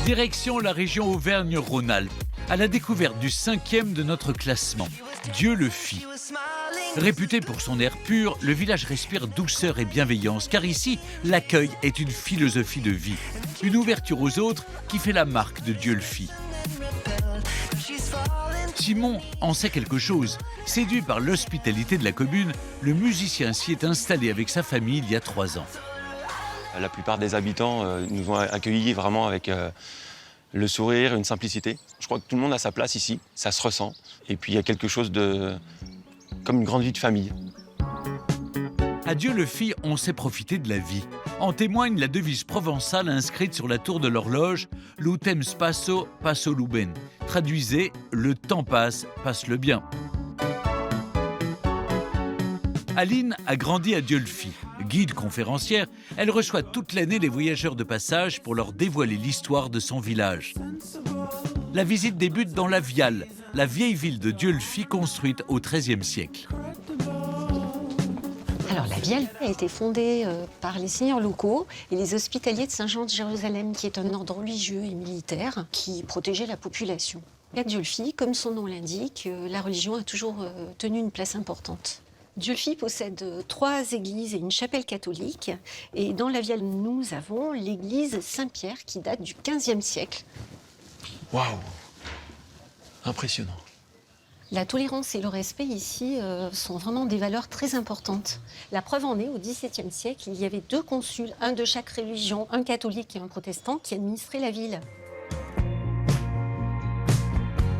Direction la région Auvergne-Rhône-Alpes, à la découverte du 5e de notre classement, Dieulefit. Réputé pour son air pur, le village respire douceur et bienveillance, car ici, l'accueil est une philosophie de vie, une ouverture aux autres qui fait la marque de Dieulefit. Simon en sait quelque chose. Séduit par l'hospitalité de la commune, le musicien s'y est installé avec sa famille il y a 3 ans. La plupart des habitants nous ont accueillis vraiment avec le sourire, une simplicité. Je crois que tout le monde a sa place ici, ça se ressent. Et puis il y a quelque chose de... comme une grande vie de famille. À Dieulefit, on sait profiter de la vie. En témoigne la devise provençale inscrite sur la tour de l'horloge « L'utem passo, passo luben ». Traduisez « Le temps passe, passe le bien ». Aline a grandi à Dieulefit. Guide conférencière, elle reçoit toute l'année les voyageurs de passage pour leur dévoiler l'histoire de son village. La visite débute dans la Viale, la vieille ville de Dieulefit construite au XIIIe siècle. Alors la Viale a été fondée par les seigneurs locaux et les hospitaliers de Saint-Jean de Jérusalem, qui est un ordre religieux et militaire qui protégeait la population. À Dieulefit, comme son nom l'indique, la religion a toujours tenu une place importante. Dieulefit possède 3 églises et une chapelle catholique. Et dans la Viale, nous avons l'église Saint-Pierre qui date du XVe siècle. Waouh! Impressionnant. La tolérance et le respect ici sont vraiment des valeurs très importantes. La preuve en est, au XVIIe siècle, il y avait 2 consuls, un de chaque religion, un catholique et un protestant, qui administraient la ville.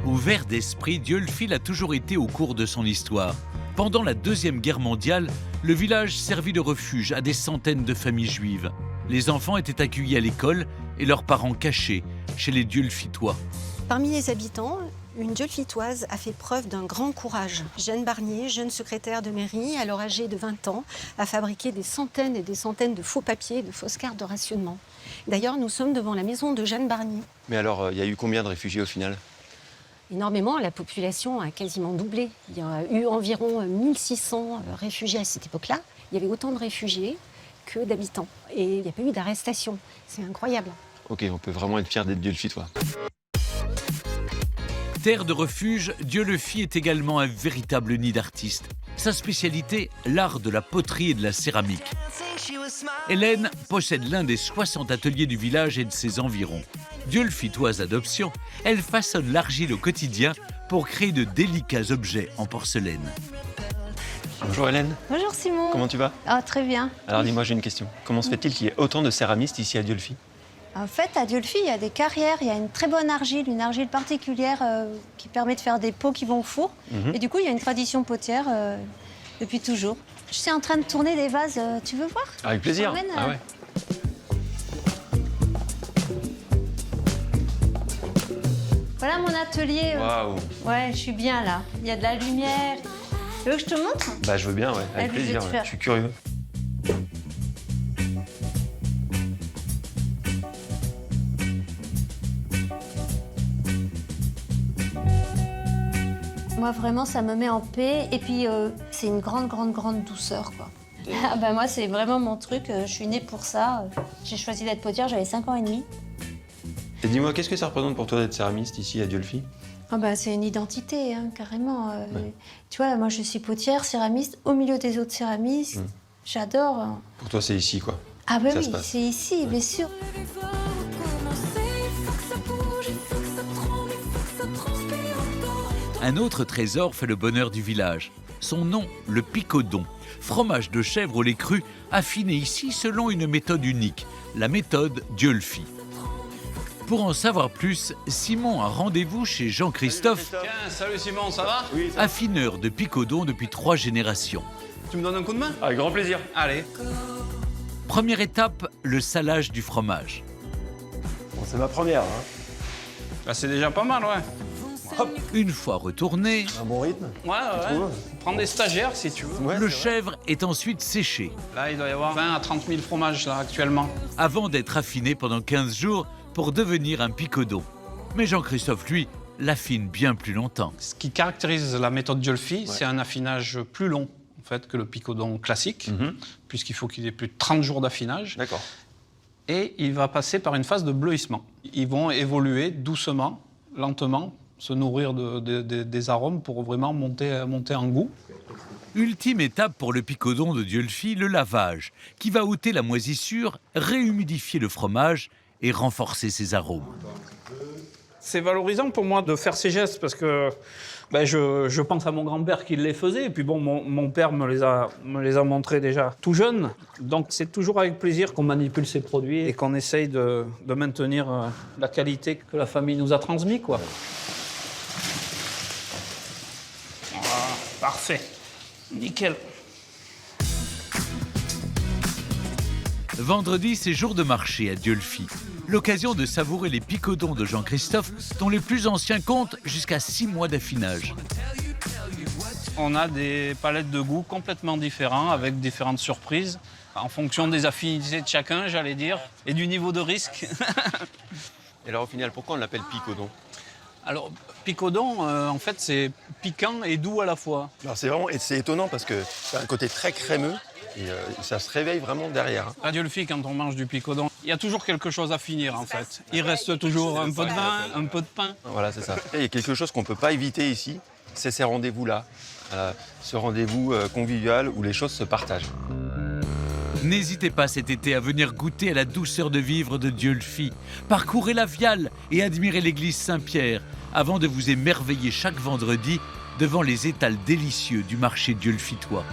Ouvert d'esprit, Dieulefit l'a toujours été au cours de son histoire. Pendant la Deuxième Guerre mondiale, le village servit de refuge à des centaines de familles juives. Les enfants étaient accueillis à l'école et leurs parents cachés chez les Dieulefitois. Parmi les habitants, une Dieulefitoise a fait preuve d'un grand courage. Jeanne Barnier, jeune secrétaire de mairie, alors âgée de 20 ans, a fabriqué des centaines et des centaines de faux papiers et de fausses cartes de rationnement. D'ailleurs, nous sommes devant la maison de Jeanne Barnier. Mais alors, il y a eu combien de réfugiés au final? Énormément, la population a quasiment doublé. Il y a eu environ 1600 réfugiés à cette époque-là. Il y avait autant de réfugiés que d'habitants. Et il n'y a pas eu d'arrestation. C'est incroyable. Ok, on peut vraiment être fiers d'être Dieulefitois. Terre de refuge, Dieulefit est également un véritable nid d'artistes. Sa spécialité, l'art de la poterie et de la céramique. Hélène possède l'un des 60 ateliers du village et de ses environs. Dieulefitoise d'adoption, elle façonne l'argile au quotidien pour créer de délicats objets en porcelaine. Bonjour Hélène. Bonjour Simon. Comment tu vas? Ah, très bien. Alors dis-moi, j'ai une question. Comment se fait-il qu'il y ait autant de céramistes ici à Dieulefit? En fait, à Dieulefit, il y a des carrières, il y a une très bonne argile, une argile particulière qui permet de faire des pots qui vont au four. Et du coup, il y a une tradition potière depuis toujours. Je suis en train de tourner des vases, tu veux voir? Avec plaisir. Ah ouais. Voilà mon atelier. Waouh. Ouais, je suis bien là. Il y a de la lumière. Tu veux que je te montre? Bah je veux bien, ouais. Avec Allez, plaisir. Je suis curieux. Moi, vraiment, ça me met en paix. Et puis, c'est une grande, grande, grande douceur, quoi. Ah bah, moi, c'est vraiment mon truc. Je suis née pour ça. J'ai choisi d'être potière, j'avais 5 ans et demi. Et dis-moi, qu'est-ce que ça représente pour toi d'être céramiste ici à Dieulefit? Ah bah, c'est une identité, hein, carrément. Tu vois, moi, je suis potière, céramiste, au milieu des autres céramistes. J'adore. Hein. Pour toi, c'est ici, quoi. Ah bah Ça oui, se passe. c'est ici, bien sûr. Un autre trésor fait le bonheur du village. Son nom, le picodon. Fromage de chèvre au lait cru, affiné ici selon une méthode unique, la méthode Dieulefit. Pour en savoir plus, Simon a rendez-vous chez Jean-Christophe, Tiens, salut Simon, ça va? Oui. affineur de picodon depuis 3 générations. Tu me donnes un coup de main? Avec grand plaisir. Allez. Première étape, le salage du fromage. Bon, c'est ma première, hein. Bah, c'est déjà pas mal, ouais. Une fois retourné, Un bon rythme. Ouais. Prends des stagiaires si tu veux. le chèvre est ensuite séché, Là, il doit y avoir 20 à 30 000 fromages là, actuellement. avant d'être affiné pendant 15 jours pour devenir un picodon. Mais Jean-Christophe, lui, l'affine bien plus longtemps. Ce qui caractérise la méthode Dieulefit, c'est un affinage plus long en fait, que le picodon classique, puisqu'il faut qu'il ait plus de 30 jours d'affinage. D'accord. et il va passer par une phase de bleuissement. Ils vont évoluer doucement, lentement, se nourrir des arômes pour vraiment monter en goût. Ultime étape pour le picodon de Dieulefit, le lavage, qui va ôter la moisissure, réhumidifier le fromage et renforcer ses arômes. C'est valorisant pour moi de faire ces gestes parce que je pense à mon grand-père qui les faisait. Et puis bon, mon père me les a montrés déjà tout jeune. Donc c'est toujours avec plaisir qu'on manipule ces produits et qu'on essaye de maintenir la qualité que la famille nous a transmise, quoi. Voilà, parfait. Nickel. Vendredi, c'est jour de marché à Dieulefit. L'occasion de savourer les picodons de Jean-Christophe, dont les plus anciens comptent jusqu'à 6 mois d'affinage. On a des palettes de goût complètement différentes, avec différentes surprises, en fonction des affinités de chacun, j'allais dire, et du niveau de risque. Et alors au final, pourquoi on l'appelle picodon? Alors, picodon, en fait, c'est piquant et doux à la fois. Alors c'est étonnant parce que c'est un côté très crémeux et ça se réveille vraiment derrière. À Dieulefit, quand on mange du picodon, il y a toujours quelque chose à finir, en fait. Il reste toujours un peu de vin, un peu de pain. Voilà, c'est ça. Et il y a quelque chose qu'on ne peut pas éviter ici, c'est ces rendez-vous-là. Ce rendez-vous convivial où les choses se partagent. N'hésitez pas cet été à venir goûter à la douceur de vivre de Dieulefit. Parcourez la Viale et admirez l'église Saint-Pierre avant de vous émerveiller chaque vendredi devant les étals délicieux du marché dieulefitois.